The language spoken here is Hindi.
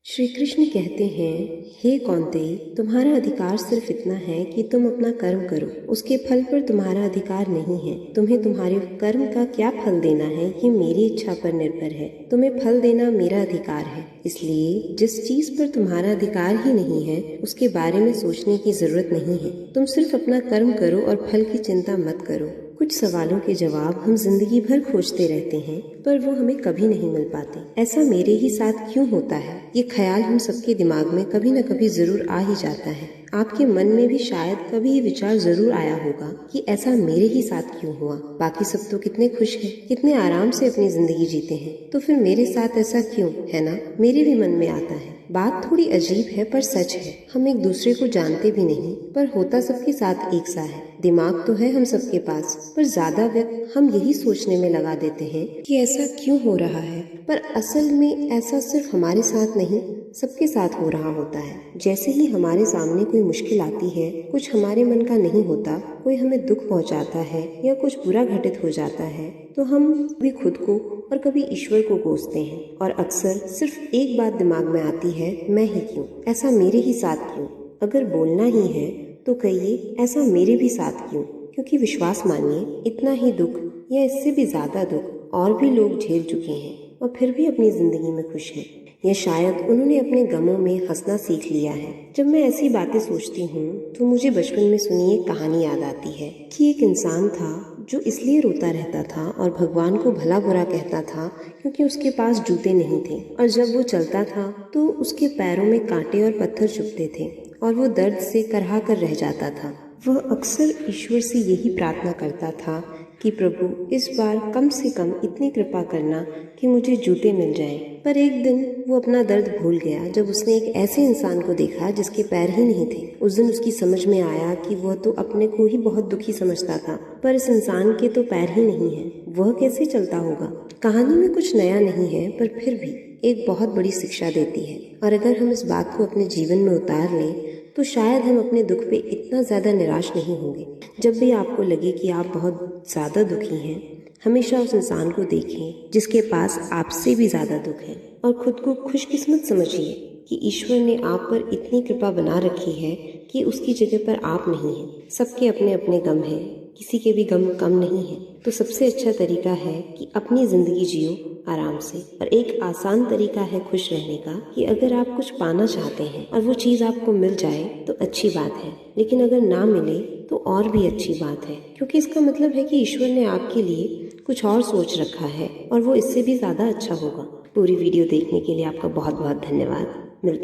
श्री कृष्ण कहते हैं, हे कौन्तेय, तुम्हारा अधिकार सिर्फ इतना है कि तुम अपना कर्म करो। उसके फल पर तुम्हारा अधिकार नहीं है। तुम्हें तुम्हारे कर्म का क्या फल देना है ये मेरी इच्छा पर निर्भर है। तुम्हें फल देना मेरा अधिकार है। इसलिए जिस चीज पर तुम्हारा अधिकार ही नहीं है उसके बारे में सोचने की जरूरत नहीं है। तुम सिर्फ अपना कर्म करो और फल की चिंता मत करो। कुछ सवालों के जवाब हम जिंदगी भर खोजते रहते हैं पर वो हमें कभी नहीं मिल पाते। ऐसा मेरे ही साथ क्यों होता है? ये ख्याल हम सबके दिमाग में कभी न कभी जरूर आ ही जाता है। आपके मन में भी शायद कभी ये विचार जरूर आया होगा कि ऐसा मेरे ही साथ क्यों हुआ। बाकी सब तो कितने खुश हैं, कितने आराम से अपनी जिंदगी जीते हैं, तो फिर मेरे साथ ऐसा क्यों, है ना? मेरे भी मन में आता है। बात थोड़ी अजीब है पर सच है। हम एक दूसरे को जानते भी नहीं पर होता सबके साथ एक सा है। दिमाग तो है हम सबके पास पर ज्यादा वक्त हम यही सोचने में लगा देते हैं कि ऐसा क्यों हो रहा है। पर असल में ऐसा सिर्फ हमारे साथ नहीं, सबके साथ हो रहा होता है। जैसे ही हमारे सामने कोई मुश्किल आती है, कुछ हमारे मन का नहीं होता, कोई हमें दुख पहुंचाता है या कुछ बुरा घटित हो जाता है, तो हम कभी खुद को और कभी ईश्वर को कोसते हैं। और अक्सर सिर्फ एक बात दिमाग में आती है, मैं ही क्यों, ऐसा मेरे ही साथ क्यों? अगर बोलना ही है तो कहिए, ऐसा मेरे भी साथ क्यों? क्योंकि विश्वास मानिए, इतना ही दुख या इससे भी ज्यादा दुख और भी लोग झेल चुके हैं और फिर भी अपनी जिंदगी में खुश हैं। या शायद उन्होंने अपने गमों में हंसना सीख लिया है। जब मैं ऐसी बातें सोचती हूँ तो मुझे बचपन में सुनी एक कहानी याद आती है कि एक इंसान था जो इसलिए रोता रहता था और भगवान को भला बुरा कहता था क्योंकि उसके पास जूते नहीं थे, और जब वो चलता था तो उसके पैरों में कांटे और पत्थर चुभते थे और वो दर्द से करहा कर रह जाता था। वह अक्सर ईश्वर से यही प्रार्थना करता था कि प्रभु, इस बार कम से कम इतनी कृपा करना कि मुझे जूते मिल जाएं। पर एक दिन वो अपना दर्द भूल गया जब उसने एक ऐसे इंसान को देखा जिसके पैर ही नहीं थे। उस दिन उसकी समझ में आया कि वह तो अपने को ही बहुत दुखी समझता था, पर इस इंसान के तो पैर ही नहीं है, वह कैसे चलता होगा? कहानी में कुछ नया नहीं है पर फिर भी एक बहुत बड़ी शिक्षा देती है, और अगर हम इस बात को अपने जीवन में उतार लें तो शायद हम अपने दुख पे इतना ज़्यादा निराश नहीं होंगे। जब भी आपको लगे कि आप बहुत ज़्यादा दुखी हैं, हमेशा उस इंसान को देखें जिसके पास आपसे भी ज़्यादा दुख है, और खुद को खुशकिस्मत समझिए कि ईश्वर ने आप पर इतनी कृपा बना रखी है कि उसकी जगह पर आप नहीं हैं। सबके अपने अपने गम हैं, किसी के भी गम कम नहीं है। तो सबसे अच्छा तरीका है कि अपनी ज़िंदगी जियो आराम से। और एक आसान तरीका है खुश रहने का कि अगर आप कुछ पाना चाहते हैं और वो चीज़ आपको मिल जाए तो अच्छी बात है, लेकिन अगर ना मिले तो और भी अच्छी बात है, क्योंकि इसका मतलब है कि ईश्वर ने आपके लिए कुछ और सोच रखा है और वो इससे भी ज़्यादा अच्छा होगा। पूरी वीडियो देखने के लिए आपका बहुत बहुत धन्यवाद। मिलते